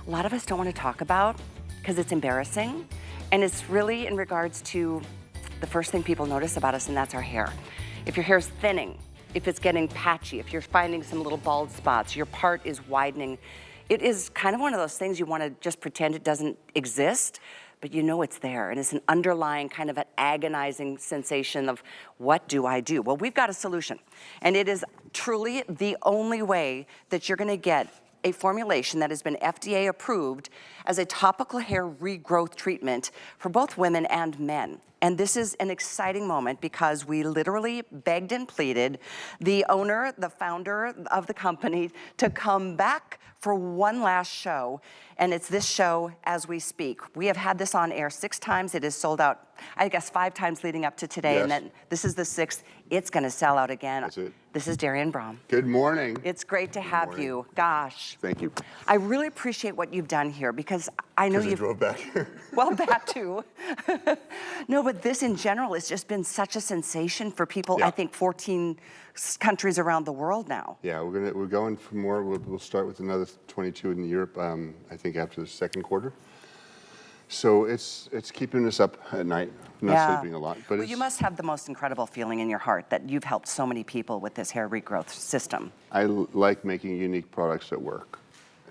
a lot of us don't want to talk about because it's embarrassing. And it's really in regards to the first thing people notice about us, and that's our hair. If your hair is thinning, if it's getting patchy, if you're finding some little bald spots, your part is widening, it is kind of one of those things you want to just pretend it doesn't exist, but you know it's there. And it's an underlying kind of an agonizing sensation of, what do I do? Well, we've got a solution. And it is truly the only way that you're going to get a formulation that has been FDA approved as a topical hair regrowth treatment for both women and men. And this is an exciting moment because we literally begged and pleaded the owner, the founder of the company, to come back for one last show. And it's this show as we speak. We have had this on air 6 times. It is sold out, I guess, 5 times leading up to today. Yes. And then this is the 6th. It's going to sell out again. That's it. This is Darian Braum. Good morning. It's great to have you. Gosh. Thank you. I really appreciate what you've done here because I know you drove back here. Well, that too. No, but this in general has just been such a sensation for people. Yeah. I think 14 countries around the world now. Yeah, we're going for more. We'll start with another 22 in Europe. I think after the second quarter. So it's keeping us up at night. Not sleeping a lot, but well, you must have the most incredible feeling in your heart that you've helped so many people with this hair regrowth system. I like making unique products that work,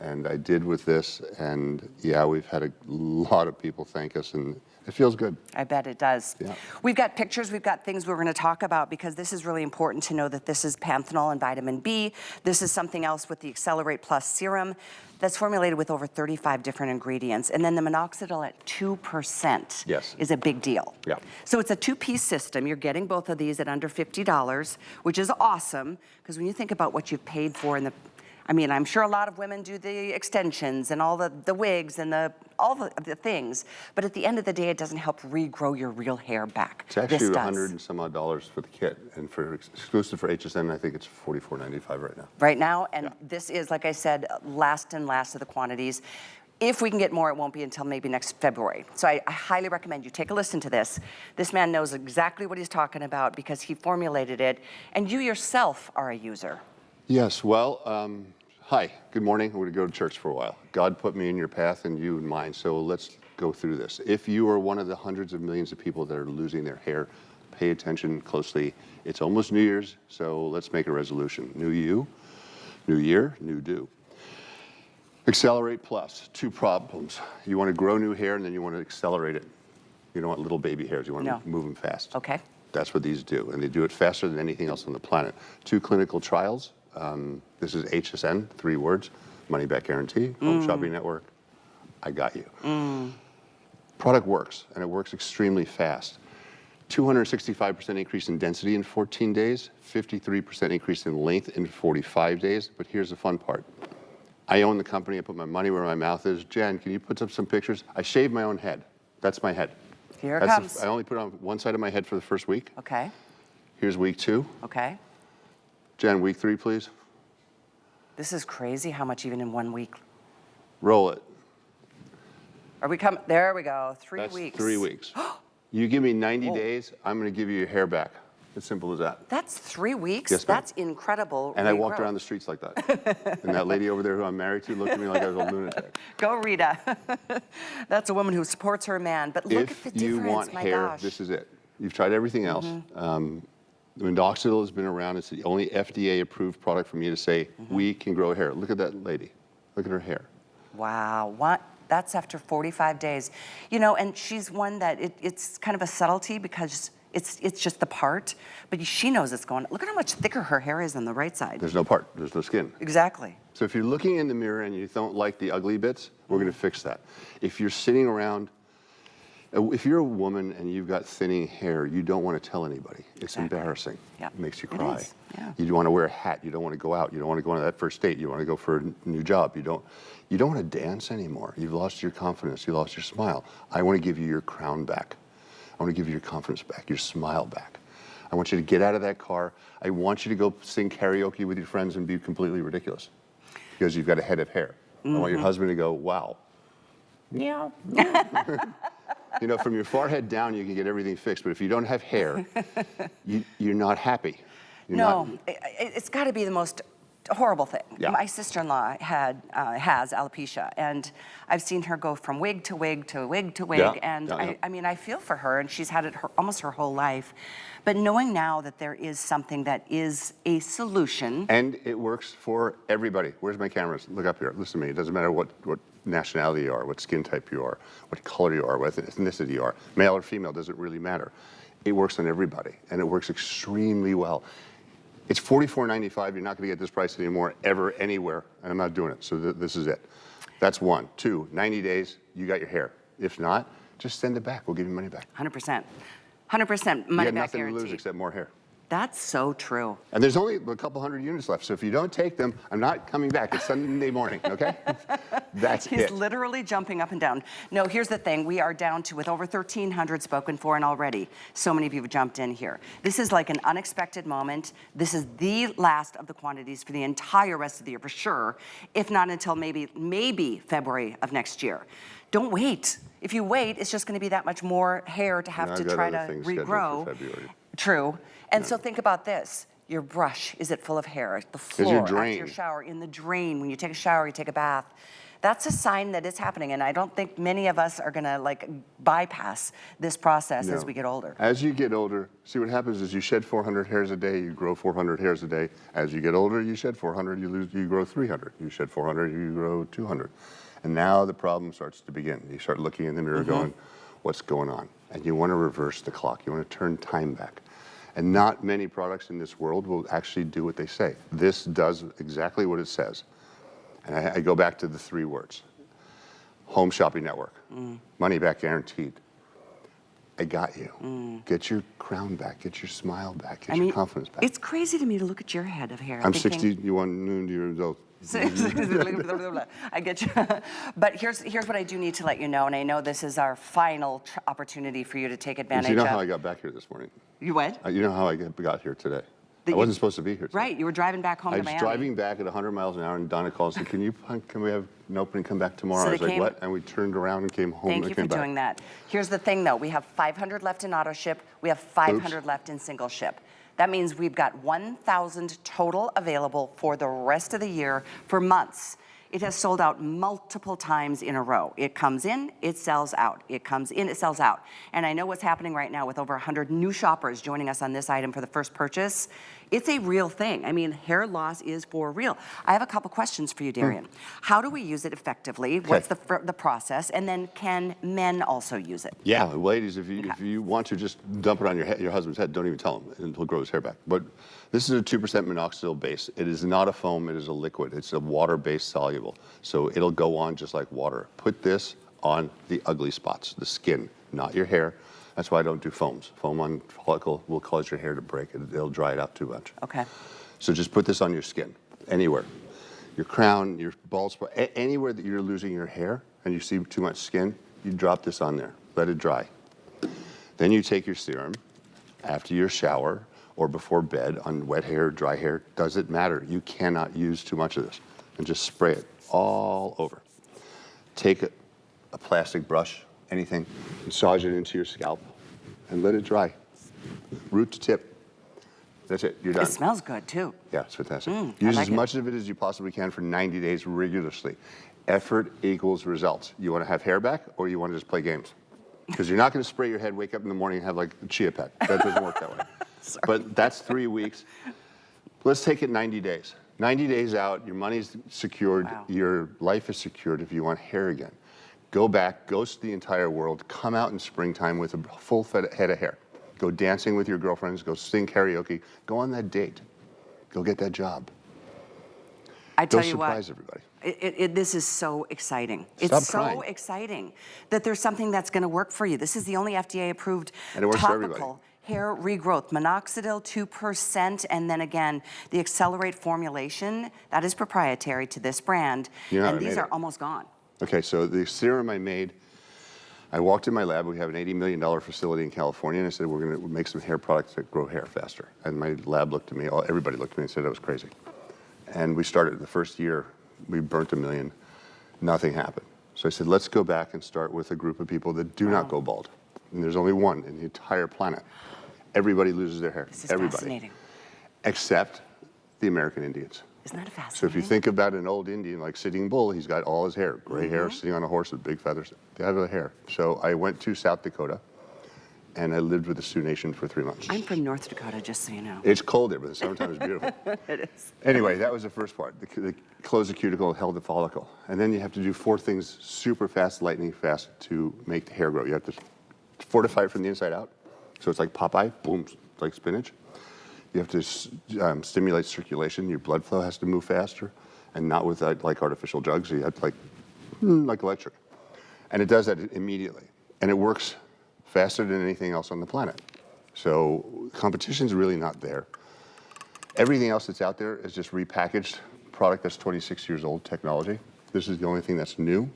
and I did with this. And yeah, we've had a lot of people thank us, and it feels good. I bet it does. Yeah. We've got pictures, we've got things we're going to talk about because this is really important to know that this is panthenol and vitamin B. This is something else with the XcelleratePlus serum that's formulated with over 35 different ingredients. And then the minoxidil at 2% Yes. is a big deal. Yeah. So it's a 2-piece system. You're getting both of these at under $50, which is awesome because when you think about what you've paid for in the, I mean, I'm sure a lot of women do the extensions and all the wigs and all the things, but at the end of the day, it doesn't help regrow your real hair back. It's actually This does. $100 and some odd for the kit, and for exclusive for HSN, I think it's $44.95 right now. Right now, and Yeah. this is, like I said, last and last of the quantities. If we can get more, it won't be until maybe next February. So I highly recommend you take a listen to this. This man knows exactly what he's talking about because he formulated it, and you yourself are a user. Yes, well, hi, good morning. I'm going to go to church for a while. God put me in your path and you in mine, so let's go through this. If you are one of the hundreds of millions of people that are losing their hair, pay attention closely. It's almost New Year's, so let's make a resolution. New you, new year, new do. XcelleratePlus, 2 problems. You want to grow new hair and then you want to accelerate it. You don't want little baby hairs, you want to move them fast. Okay. That's what these do, and they do it faster than anything else on the planet. 2 clinical trials. This is HSN, 3 words, money back guarantee, home shopping network, I got you. Product works, and it works extremely fast. 265% increase in density in 14 days, 53% increase in length in 45 days, but here's the fun part. I own the company, I put my money where my mouth is. Jen, can you put up some pictures? I shaved my own head. That's my head. Here it comes. I only put it on one side of my head for the first week. Okay. Here's week 2. Okay. Jen, week 3, please. This is crazy how much even in 1 week. Roll it. Are we coming? There we go. 3 That's weeks. 3 weeks. You give me 90 days, I'm going to give you your hair back. As simple as that. That's 3 weeks? Yes, ma'am. That's incredible. And I walked regrowth. around the streets like that. And that lady over there who I'm married to looked at me like I was a lunatic. Go, Rita. That's a woman who supports her man. But look If at the difference, you want my hair, gosh. this is it. You've tried everything else. The minoxidil has been around. It's the only FDA-approved product for me to say, we can grow hair. Look at that lady. Look at her hair. Wow, what? That's after 45 days. You know, and she's one that it's kind of a subtlety because it's just the part, but she knows it's going. Look at how much thicker her hair is on the right side. There's no part. There's no skin. Exactly. So if you're looking in the mirror and you don't like the ugly bits, we're going to fix that. If you're sitting around, if you're a woman and you've got thinning hair, you don't want to tell anybody. It's embarrassing. Yeah. It makes you It cry. is. Yeah. You want to wear a hat. You don't want to go out. You don't want to go on that first date. You want to go for a new job. You don't want to dance anymore. You've lost your confidence. You lost your smile. I want to give you your crown back. I want to give you your confidence back, your smile back. I want you to get out of that car. I want you to go sing karaoke with your friends and be completely ridiculous because you've got a head of hair. I want your husband to go, wow. Yeah. You know, from your forehead down, you can get everything fixed. But if you don't have hair, you're not happy. You're no, it's got to be the most horrible thing. Yeah. My sister-in-law has alopecia, and I've seen her go from wig to wig to wig to wig, Yeah, and yeah, yeah. I mean, I feel for her, and she's had it almost her whole life. But knowing now that there is something that is a solution. And it works for everybody. Where's my cameras? Look up here. Listen to me. It doesn't matter what nationality you are, what skin type you are, what color you are, what ethnicity you are. Male or female, doesn't really matter. It works on everybody, and it works extremely well. It's $44.95. You're not going to get this price anymore, ever, anywhere, and I'm not doing it. So this is it. That's one. Two, 90 days, you got your hair. If not, just send it back. We'll give you money back. 100%. 100% money You back got nothing guarantee. to lose except more hair. That's so true. And there's only a couple hundred units left, so if you don't take them, I'm not coming back. It's Sunday morning, okay? That's He's it. literally jumping up and down. No, here's the thing. We are down to, with over 1,300 spoken for, and already so many of you have jumped in here. This is like an unexpected moment. This is the last of the quantities for the entire rest of the year, for sure, if not until maybe February of next year. Don't wait. If you wait, it's just going to be that much more hair to have to try to regrow. For February. True. And so think about this. Your brush, is it full of hair? The floor, your after drain. your shower, in the drain, when you take a shower, you take a bath. That's a sign that it's happening, and I don't think many of us are gonna like bypass this process as we get older. As you get older, see what happens is you shed 400 hairs a day, you grow 400 hairs a day. As you get older, you shed 400, you grow 300. You shed 400, you grow 200. And now the problem starts to begin. You start looking in the mirror going, what's going on? And you wanna reverse the clock. You wanna turn time back. And not many products in this world will actually do what they say. This does exactly what it says. And I go back to the 3 words. Home shopping network, money back guaranteed. I got you. Get your crown back, get your smile back, get your confidence back. It's crazy to me to look at your head of hair. I'm 61 years old. I get you. But here's what I do need to let you know, and I know this is our final opportunity for you to take advantage of. You know how I got back here this morning? You what? You know how I got here today? I wasn't supposed to be here today. Right, you were driving back home to Miami. I was driving back at 100 miles an hour, and Donna called and said, can we have an opening, come back tomorrow? So I was like, what? And we turned around and came home. Thank you for doing that. Here's the thing, though. We have 500 left in auto ship. We have 500 left in single ship. That means we've got 1,000 total available for the rest of the year for months. It has sold out multiple times in a row. It comes in, it sells out. It comes in, it sells out. And I know what's happening right now with over 100 new shoppers joining us on this item for the first purchase. It's a real thing. I mean, hair loss is for real. I have a couple questions for you, Darian. How do we use it effectively? What's the process? And then can men also use it? Yeah, ladies, if you want to just dump it on your husband's head, don't even tell him, and he'll grow his hair back. But this is a 2% minoxidil base. It is not a foam, it is a liquid. It's a water-based soluble. So it'll go on just like water. Put this on the ugly spots, the skin, not your hair. That's why I don't do foams. Foam on follicle will cause your hair to break. It'll dry it out too much. Okay. So just put this on your skin, anywhere. Your crown, your bald spot, anywhere that you're losing your hair and you see too much skin, you drop this on there. Let it dry. Then you take your serum after your shower or before bed on wet hair, dry hair, doesn't matter. You cannot use too much of this. And just spray it all over. Take a plastic brush, anything, massage it into your scalp and let it dry. Root to tip. That's it, you're done. It smells good too. Yeah, it's fantastic. Use like as much of it as you possibly can for 90 days rigorously. Effort equals results. You want to have hair back or you want to just play games? Because you're not going to spray your head, wake up in the morning and have like a chia pet. That doesn't work that way. But that's 3 weeks. Let's take it 90 days. 90 days out, your money's secured, your life is secured if you want hair again. Go back, ghost the entire world, come out in springtime with a full head of hair. Go dancing with your girlfriends, go sing karaoke, go on that date, go get that job. I tell you what, surprise everybody. This is so exciting. Stop It's so crying. exciting that there's something that's going to work for you. This is the only FDA-approved And it works for everybody. topical hair regrowth. Minoxidil 2%, and then again, the Xcellerate formulation, that is proprietary to this brand, and these are almost gone. Okay, so the serum I made, I walked in my lab. We have an $80 million facility in California, and I said, we're going to make some hair products that grow hair faster. And my lab looked at me, everybody looked at me and said I was crazy. And we started the first year, we burnt $1 million, nothing happened. So I said, let's go back and start with a group of people that do not go bald. And there's only one in the entire planet. Everybody loses their hair, This is everybody. fascinating. Except the American Indians. Isn't that fascinating? So if you think about an old Indian like Sitting Bull, he's got all his hair, gray hair, sitting on a horse with big feathers. They have the hair. So I went to South Dakota, and I lived with the Sioux Nation for 3 months. I'm from North Dakota, just so you know. It's cold there, but the summertime is beautiful. It is. Anyway, that was the first part. The close the cuticle, held the follicle. And then you have to do 4 things super fast, lightning fast to make the hair grow. You have to fortify it from the inside out. So it's like Popeye, boom, like spinach. You have to stimulate circulation. Your blood flow has to move faster, and not with like artificial drugs. You have to like electric. And it does that immediately. And it works faster than anything else on the planet. So competition's really not there. Everything else that's out there is just repackaged product that's 26 years old technology. This is the only thing that's new.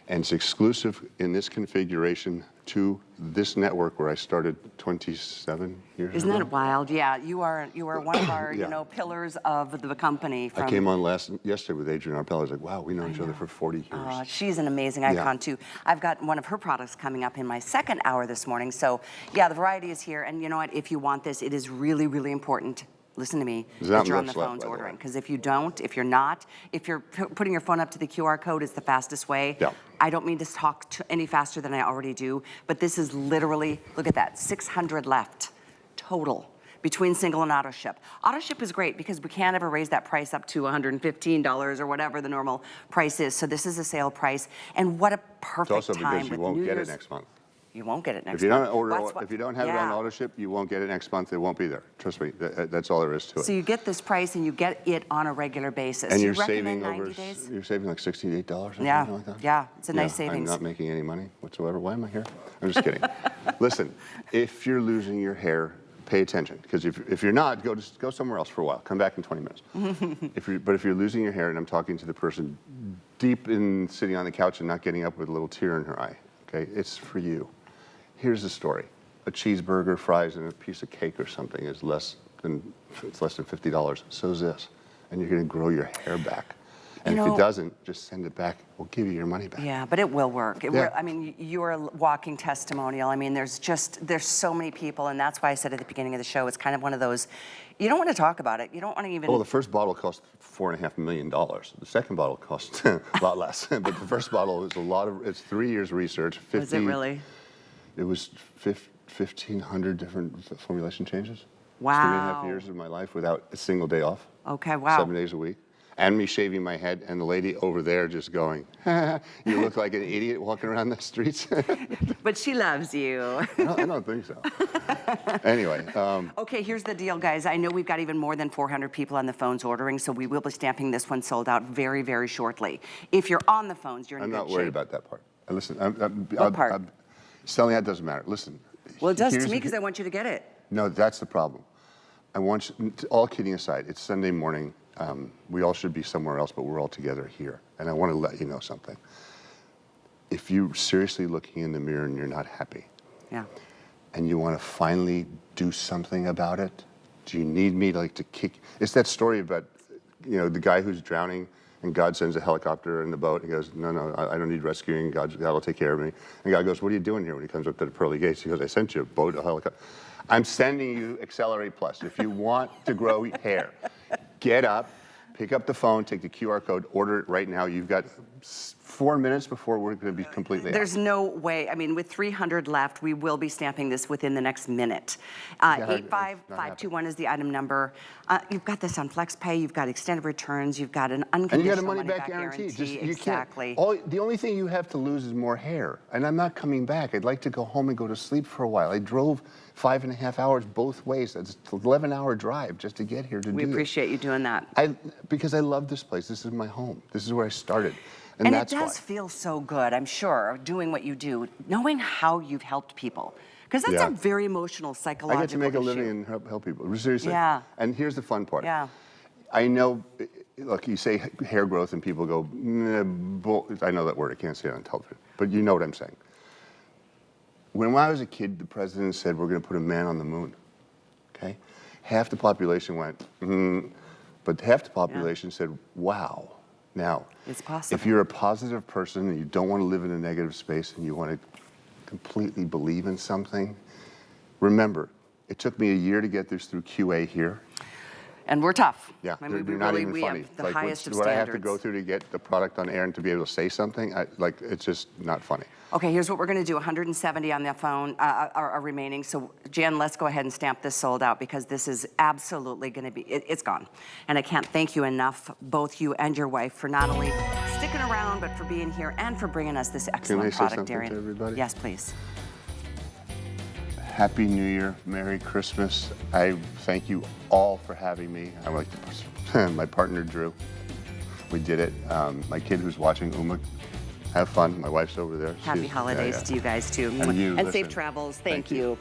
And it's exclusive in this configuration to this network where I started 27 years Isn't ago. that wild? Yeah, you are one of our Yeah. pillars of the company. I came on yesterday with Adrienne Arpel. I was like, wow, we know each other for 40 years. She's an amazing icon too. I've got one of her products coming up in my second hour this morning. So yeah, the variety is here. And you know what? If you want this, it is really, really important. Listen to me, that you're on the phones ordering. Because if you don't, if you're putting your phone up to the QR code is the fastest way. Yeah. I don't mean to talk any faster than I already do, but this is literally, look at that, 600 left total between single and auto ship. Auto ship is great because we can't ever raise that price up to $115 or whatever the normal price is. So this is a sale price. And what a perfect time. It's also because you won't get it next month. You won't get it next If you month. if you don't have it on auto ship, you won't get it next month. It won't be there. Trust me. That's all there is to it. So you get this price and you get it on a regular basis. And you you're recommend saving 90 days? You're saving like $68 or something Yeah, like that. yeah, it's a nice savings. I'm not making any money whatsoever. Why am I here? I'm just kidding. Listen, if you're losing your hair, pay attention. Because if you're not, go somewhere else for a while. Come back in 20 minutes. But if you're losing your hair, and I'm talking to the person deep in sitting on the couch and not getting up with a little tear in her eye, okay, it's for you. Here's the story. A cheeseburger, fries, and a piece of cake or something is less than $50. So is this. And you're going to grow your hair back. And if it doesn't, just send it back. We'll give you your money back. Yeah, but it will work. Yeah. I mean, you're a walking testimonial. I mean, there's so many people, and that's why I said at the beginning of the show, it's kind of one of those, you don't want to talk about it. You don't want to even... Well, the first bottle cost $4.5 million. The second bottle cost a lot less. But the first bottle is it's 3 years research. Was it really? It was 1,500 different formulation changes. Wow. 3.5 years of my life without a single day off. Okay, wow. 7 days a week. And me shaving my head, and the lady over there just going, you look like an idiot walking around the streets. But she loves you. I don't think so. Anyway. Okay, here's the deal, guys. I know we've got even more than 400 people on the phones ordering, so we will be stamping this one sold out very, very shortly. If you're on the phones, you're in good shape. I'm not worried about that part. Listen, What part? Selling out doesn't matter. Listen. Well, it does to me because I want you to get it. No, that's the problem. I want you, all kidding aside, it's Sunday morning. We all should be somewhere else, but we're all together here. And I want to let you know something. If you're seriously looking in the mirror and you're not happy, and you want to finally do something about it, do you need me to kick? It's that story about, the guy who's drowning and God sends a helicopter in the boat. He goes, no, I don't need rescuing. God will take care of me. And God goes, what are you doing here? When he comes up to the pearly gates, he goes, I sent you a boat, a helicopter. I'm sending you XcelleratePlus. If you want to grow hair, get up, pick up the phone, take the QR code, order it right now. You've got 4 minutes before we're going to be completely out. There's no way. I mean, with 300 left, we will be stamping this within the next minute. 85521 is the item number. You've got this on FlexPay. You've got extended returns. You've got an unconditional and you got a money-back guarantee. Exactly. The only thing you have to lose is more hair. And I'm not coming back. I'd like to go home and go to sleep for a while. I drove 5.5 hours both ways. That's an 11-hour drive just to get here to do this. We appreciate you doing that. Because I love this place. This is my home. This is where I started. And it does feel so good, I'm sure, doing what you do, knowing how you've helped people. Because that's a very emotional, psychological I get to make a living issue. and help people. Seriously. Yeah. And here's the fun part. Yeah. I know, look, you say hair growth and people go, I know that word, I can't say it on television, but you know what I'm saying. When I was a kid, the president said, we're going to put a man on the moon, okay? Half the population went, but half the population said, wow. Now, it's possible. If you're a positive person and you don't want to live in a negative space and you want to completely believe in something, remember, it took me a year to get this through QA here. And we're tough. Yeah, I they're mean, we not really, even we funny. have the Like highest of what I have to standards. go through to get the product on air and to be able to say something, like it's just not funny. Okay, here's what we're gonna do, 170 on the phone are remaining. So Jan, let's go ahead and stamp this sold out because this is absolutely gonna be, it's gone. And I can't thank you enough, both you and your wife, for not only sticking around, but for being here and for bringing us this excellent say product, something Darian. to everybody? Yes, please. Happy New Year, Merry Christmas. I thank you all for having me. I like to, my partner Drew. We did it. My kid who's watching, Uma, have fun. My wife's over there. Happy holidays to you guys too. And you, and safe listen, travels. Thank thank you. you.